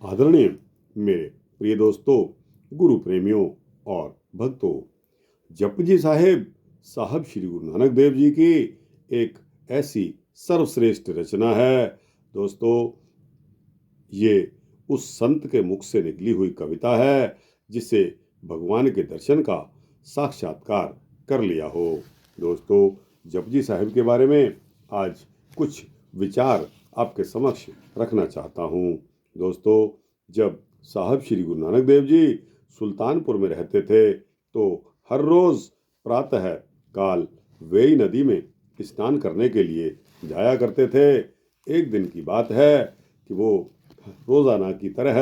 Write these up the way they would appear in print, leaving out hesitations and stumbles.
आदरणीय मेरे प्रिय दोस्तों, गुरु प्रेमियों और भक्तों, जपजी साहब श्री गुरु नानक देव जी की एक ऐसी सर्वश्रेष्ठ रचना है। दोस्तों, ये उस संत के मुख से निकली हुई कविता है जिसे भगवान के दर्शन का साक्षात्कार कर लिया हो। दोस्तों, जपजी साहिब के बारे में आज कुछ विचार आपके समक्ष रखना चाहता हूँ। दोस्तों, जब साहब श्री गुरु नानक देव जी सुल्तानपुर में रहते थे तो हर रोज प्रातः काल वेई नदी में स्नान करने के लिए जाया करते थे। एक दिन की बात है कि वो रोजाना की तरह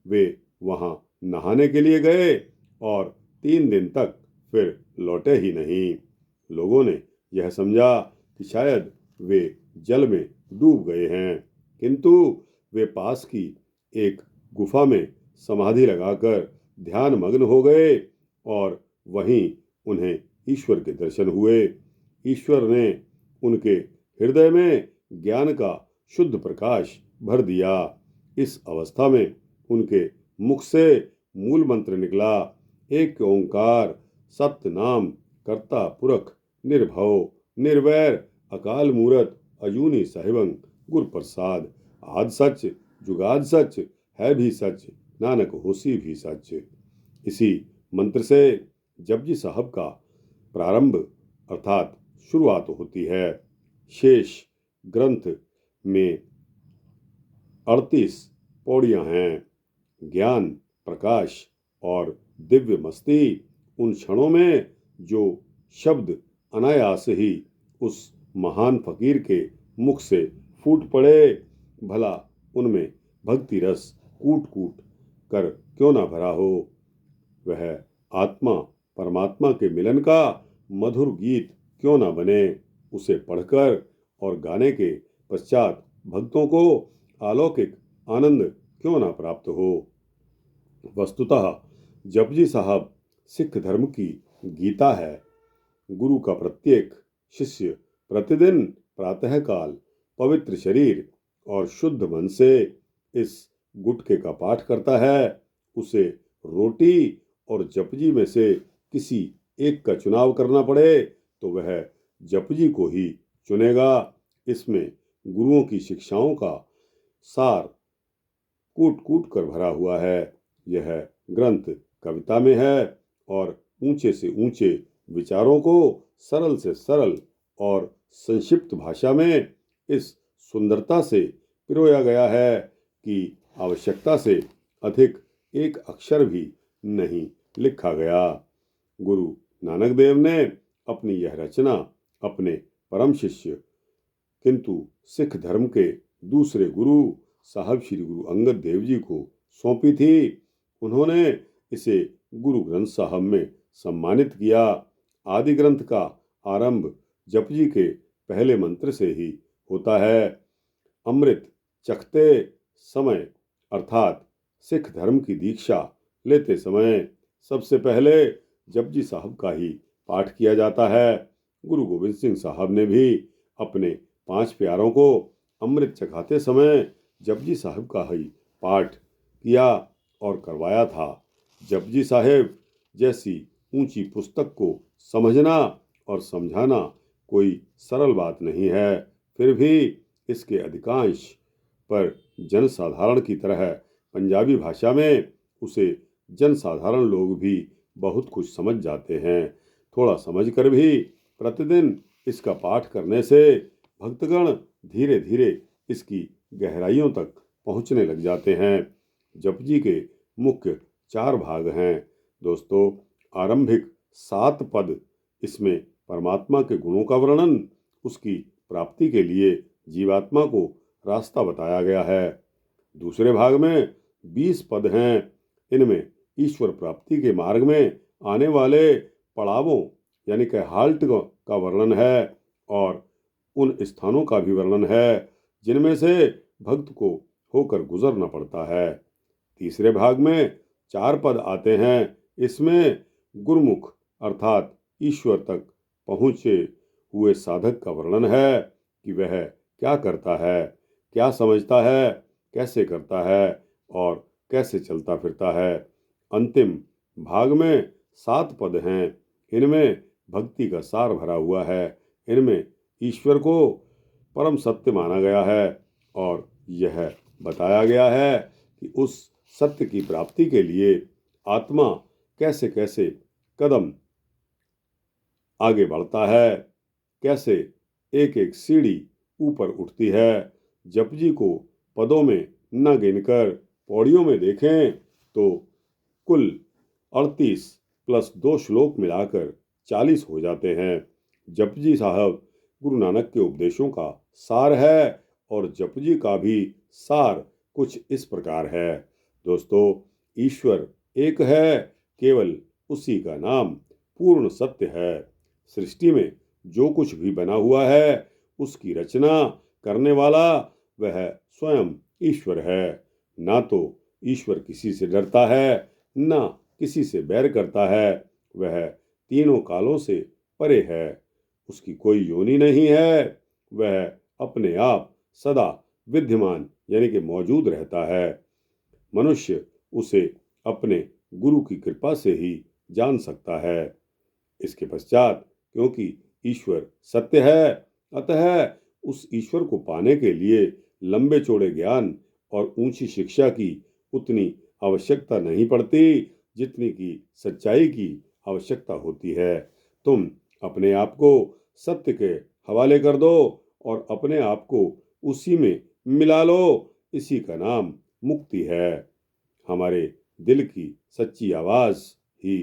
वे वहां नहाने के लिए गए और 3 दिन तक फिर लौटे ही नहीं। लोगों ने यह समझा कि शायद वे जल में डूब गए हैं, किंतु वे पास की एक गुफा में समाधि लगाकर ध्यान मग्न हो गए और वहीं उन्हें ईश्वर के दर्शन हुए। ईश्वर ने उनके हृदय में ज्ञान का शुद्ध प्रकाश भर दिया। इस अवस्था में उनके मुख से मूल मंत्र निकला, एक ओंकार सत्य नाम कर्ता पुरख निर्भव निर्वैर अकाल मूरत अजूनी साहिबं गुर प्रसाद। आद सच जुगाद सच है भी सच नानक होसी भी सच। इसी मंत्र से जपजी साहब का प्रारंभ अर्थात शुरुआत होती है। शेष ग्रंथ में 38 पौड़ियां हैं। ज्ञान प्रकाश और दिव्य मस्ती उन क्षणों में जो शब्द अनायास ही उस महान फकीर के मुख से फूट पड़े, भला उनमें भक्ति रस कूट कूट कर क्यों ना भरा हो। वह आत्मा परमात्मा के मिलन का मधुर गीत क्यों ना बने। उसे पढ़कर और गाने के पश्चात भक्तों को अलौकिक आनंद क्यों ना प्राप्त हो। वस्तुतः जपजी साहब सिख धर्म की गीता है। गुरु का प्रत्येक शिष्य प्रतिदिन प्रातःकाल पवित्र शरीर और शुद्ध मन से इस गुटके का पाठ करता है। उसे रोटी और जपजी में से किसी एक का चुनाव करना पड़े तो वह जपजी को ही चुनेगा। इसमें गुरुओं की शिक्षाओं का सार कूट कूट कर भरा हुआ है। यह ग्रंथ कविता में है और ऊंचे से ऊंचे विचारों को सरल से सरल और संक्षिप्त भाषा में इस सुंदरता से पिरोया गया है कि आवश्यकता से अधिक एक अक्षर भी नहीं लिखा गया। गुरु नानक देव ने अपनी यह रचना अपने परम शिष्य किंतु सिख धर्म के दूसरे गुरु साहब श्री गुरु अंगद देव जी को सौंपी थी। उन्होंने इसे गुरु ग्रंथ साहब में सम्मानित किया। आदि ग्रंथ का आरंभ जपजी के पहले मंत्र से ही होता है। अमृत चखते समय अर्थात सिख धर्म की दीक्षा लेते समय सबसे पहले जपजी साहब का ही पाठ किया जाता है। गुरु गोविंद सिंह साहब ने भी अपने 5 प्यारों को अमृत चखाते समय जपजी साहब का ही पाठ किया और करवाया था। जपजी साहब जैसी ऊंची पुस्तक को समझना और समझाना कोई सरल बात नहीं है। फिर भी इसके अधिकांश पर जनसाधारण की तरह पंजाबी भाषा में उसे जनसाधारण लोग भी बहुत कुछ समझ जाते हैं। थोड़ा समझकर भी प्रतिदिन इसका पाठ करने से भक्तगण धीरे धीरे इसकी गहराइयों तक पहुंचने लग जाते हैं। जपजी के मुख्य 4 भाग हैं। दोस्तों, आरंभिक 7 पद इसमें परमात्मा के गुणों का वर्णन, उसकी प्राप्ति के लिए जीवात्मा को रास्ता बताया गया है। दूसरे भाग में 20 पद हैं। इनमें ईश्वर प्राप्ति के मार्ग में आने वाले पड़ावों यानी कि हाल्ट का वर्णन है और उन स्थानों का भी वर्णन है जिनमें से भक्त को होकर गुजरना पड़ता है। तीसरे भाग में 4 पद आते हैं। इसमें गुरुमुख अर्थात ईश्वर तक पहुँचे हुए साधक का वर्णन है कि वह क्या करता है, क्या समझता है, कैसे करता है और कैसे चलता फिरता है। अंतिम भाग में 7 पद हैं। इनमें भक्ति का सार भरा हुआ है। इनमें ईश्वर को परम सत्य माना गया है और यह बताया गया है कि उस सत्य की प्राप्ति के लिए आत्मा कैसे कैसे कदम आगे बढ़ता है, कैसे एक एक सीढ़ी ऊपर उठती है। जपजी को पदों में न गिनकर पौड़ियों में देखें तो कुल 38 प्लस 2 श्लोक मिलाकर 40 हो जाते हैं। जपजी साहब गुरु नानक के उपदेशों का सार है और जपजी का भी सार कुछ इस प्रकार है। दोस्तों, ईश्वर एक है, केवल उसी का नाम पूर्ण सत्य है। सृष्टि में जो कुछ भी बना हुआ है उसकी रचना करने वाला वह स्वयं ईश्वर है। ना तो ईश्वर किसी से डरता है, ना किसी से बैर करता है। वह तीनों कालों से परे है, उसकी कोई योनि नहीं है। वह अपने आप सदा विद्यमान यानी कि मौजूद रहता है। मनुष्य उसे अपने गुरु की कृपा से ही जान सकता है। इसके पश्चात क्योंकि ईश्वर सत्य है, अतः उस ईश्वर को पाने के लिए लंबे चौड़े ज्ञान और ऊंची शिक्षा की उतनी आवश्यकता नहीं पड़ती जितनी की सच्चाई की आवश्यकता होती है। तुम अपने आप को सत्य के हवाले कर दो और अपने आप को उसी में मिला लो। इसी का नाम मुक्ति है। हमारे दिल की सच्ची आवाज ही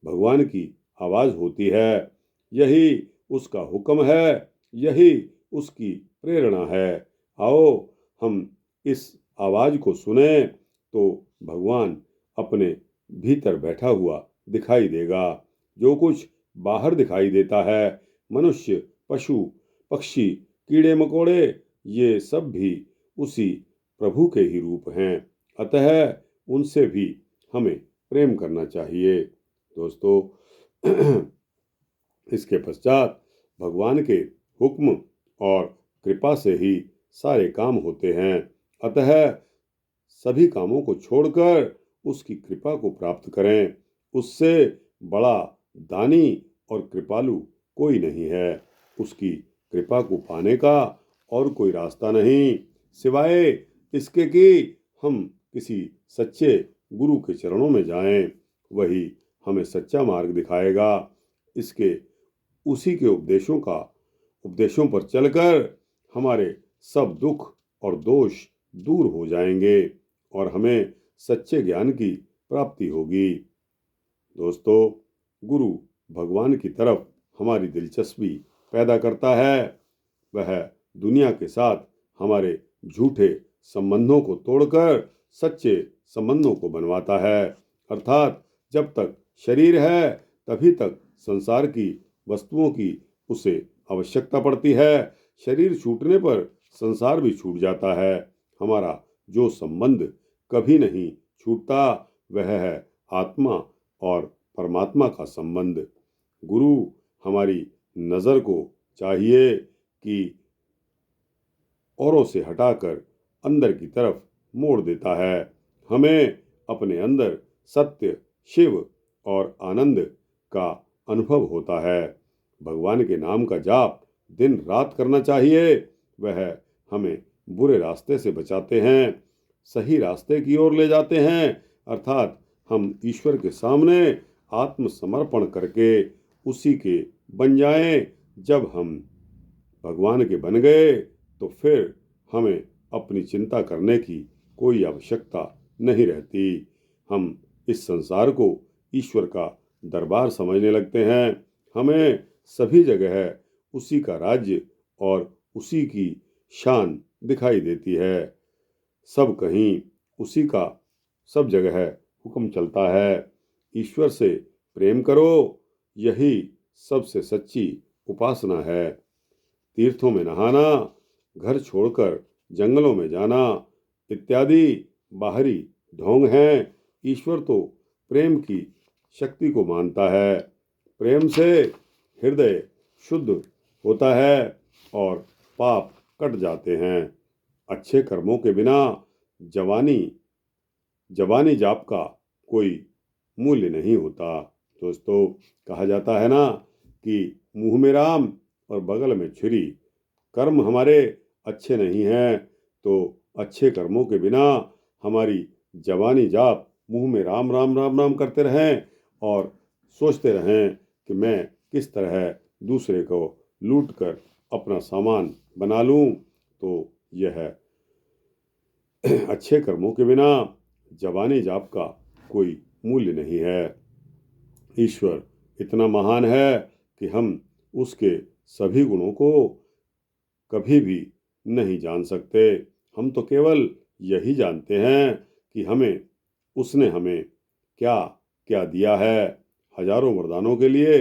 भगवान की आवाज होती है। यही उसका हुक्म है, यही उसकी प्रेरणा है। आओ हम इस आवाज को सुने तो भगवान अपने भीतर बैठा हुआ दिखाई देगा। जो कुछ बाहर दिखाई देता है, मनुष्य, पशु, पक्षी, कीड़े मकोड़े, ये सब भी उसी प्रभु के ही रूप हैं। अतः उनसे भी हमें प्रेम करना चाहिए। दोस्तों, इसके पश्चात भगवान के हुक्म और कृपा से ही सारे काम होते हैं। अतः सभी कामों को छोड़कर उसकी कृपा को प्राप्त करें। उससे बड़ा दानी और कृपालु कोई नहीं है। उसकी कृपा को पाने का और कोई रास्ता नहीं सिवाय इसके कि हम किसी सच्चे गुरु के चरणों में जाएं। वही हमें सच्चा मार्ग दिखाएगा। इसके उसी के उपदेशों पर चलकर हमारे सब दुख और दोष दूर हो जाएंगे और हमें सच्चे ज्ञान की प्राप्ति होगी। दोस्तों, गुरु भगवान की तरफ हमारी दिलचस्पी पैदा करता है। वह दुनिया के साथ हमारे झूठे संबंधों को तोड़कर सच्चे संबंधों को बनवाता है। अर्थात जब तक शरीर है तभी तक संसार की वस्तुओं की उसे आवश्यकता पड़ती है। शरीर छूटने पर संसार भी छूट जाता है। हमारा जो संबंध कभी नहीं छूटता वह है आत्मा और परमात्मा का संबंध। गुरु हमारी नज़र को चाहिए कि औरों से हटाकर अंदर की तरफ मोड़ देता है। हमें अपने अंदर सत्य, शिव और आनंद का अनुभव होता है। भगवान के नाम का जाप दिन रात करना चाहिए। वह हमें बुरे रास्ते से बचाते हैं, सही रास्ते की ओर ले जाते हैं। अर्थात हम ईश्वर के सामने आत्मसमर्पण करके उसी के बन जाएं। जब हम भगवान के बन गए तो फिर हमें अपनी चिंता करने की कोई आवश्यकता नहीं रहती। हम इस संसार को ईश्वर का दरबार समझने लगते हैं। हमें सभी जगह उसी का राज्य और उसी की शान दिखाई देती है। सब कहीं उसी का सब जगह हुक्म चलता है। ईश्वर से प्रेम करो, यही सबसे सच्ची उपासना है। तीर्थों में नहाना, घर छोड़कर जंगलों में जाना इत्यादि बाहरी ढोंग हैं। ईश्वर तो प्रेम की शक्ति को मानता है। प्रेम से हृदय शुद्ध होता है और पाप कट जाते हैं। अच्छे कर्मों के बिना जवानी ज़बानी जाप का कोई मूल्य नहीं होता। दोस्तों, कहा जाता है ना कि मुंह में राम और बगल में छुरी। कर्म हमारे अच्छे नहीं हैं तो अच्छे कर्मों के बिना हमारी ज़बानी जाप मुंह में राम राम राम राम करते रहें और सोचते रहें कि मैं किस तरह दूसरे को लूट कर अपना सामान बना लूं, तो यह अच्छे कर्मों के बिना ज़बानी जाप का कोई मूल्य नहीं है। ईश्वर इतना महान है कि हम उसके सभी गुणों को कभी भी नहीं जान सकते। हम तो केवल यही जानते हैं कि उसने हमें क्या क्या दिया है। हजारों वरदानों के लिए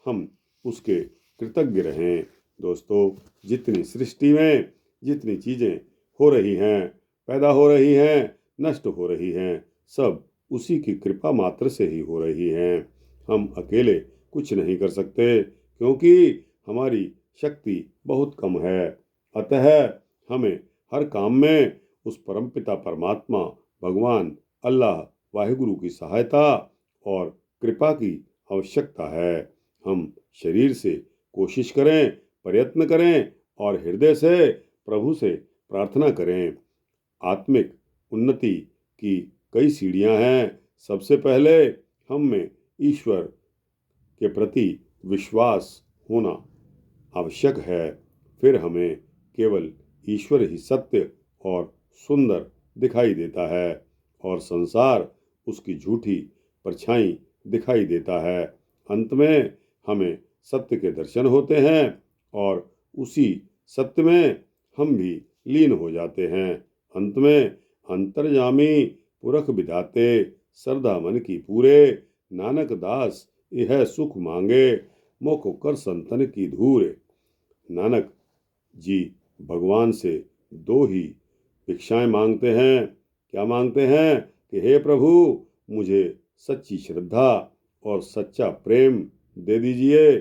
हम उसके कृतज्ञ रहें। दोस्तों, जितनी सृष्टि में जितनी चीज़ें हो रही हैं, पैदा हो रही हैं, नष्ट हो रही हैं, सब उसी की कृपा मात्र से ही हो रही हैं। हम अकेले कुछ नहीं कर सकते क्योंकि हमारी शक्ति बहुत कम है। अतः हमें हर काम में उस परमपिता परमात्मा भगवान अल्लाह वाहिगुरु की सहायता और कृपा की आवश्यकता है। हम शरीर से कोशिश करें, प्रयत्न करें और हृदय से प्रभु से प्रार्थना करें। आत्मिक उन्नति की कई सीढ़ियां हैं। सबसे पहले हम में ईश्वर के प्रति विश्वास होना आवश्यक है। फिर हमें केवल ईश्वर ही सत्य और सुंदर दिखाई देता है और संसार उसकी झूठी परछाई दिखाई देता है। अंत में हमें सत्य के दर्शन होते हैं और उसी सत्य में हम भी लीन हो जाते हैं। अंत में अंतर्यामी पुरख विधाते श्रद्धा मन की पूरे, नानक दास यह सुख मांगे मोख कर संतन की धूरे। नानक जी भगवान से दो ही भिक्षाएं मांगते हैं। क्या मांगते हैं कि हे प्रभु, मुझे सच्ची श्रद्धा और सच्चा प्रेम दे दीजिए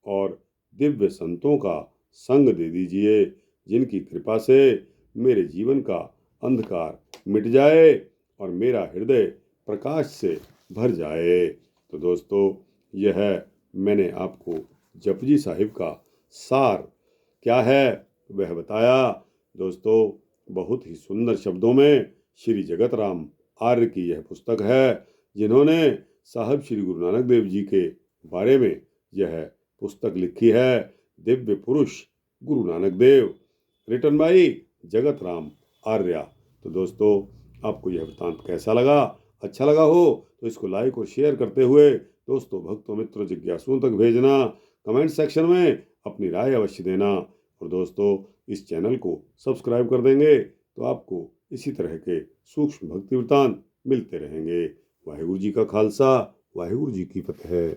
और दिव्य संतों का संग दे दीजिए, जिनकी कृपा से मेरे जीवन का अंधकार मिट जाए और मेरा हृदय प्रकाश से भर जाए। तो दोस्तों, यह मैंने आपको जपजी साहिब का सार क्या है वह बताया। दोस्तों, बहुत ही सुंदर शब्दों में श्री जगत राम आर्य की यह पुस्तक है, जिन्होंने साहब श्री गुरु नानक देव जी के बारे में यह पुस्तक लिखी है। दिव्य पुरुष गुरु नानक देव, रिटन बाई जगत राम आर्य। तो दोस्तों, आपको यह वृत्तांत कैसा लगा? अच्छा लगा हो तो इसको लाइक और शेयर करते हुए दोस्तों, भक्तों, मित्रों, जिज्ञासुओं तक भेजना। कमेंट सेक्शन में अपनी राय अवश्य देना और दोस्तों, इस चैनल को सब्सक्राइब कर देंगे तो आपको इसी तरह के सूक्ष्म भक्ति वृत्तांत मिलते रहेंगे। वाहिगुरु जी का खालसा, वाहिगुरु जी की फतेह।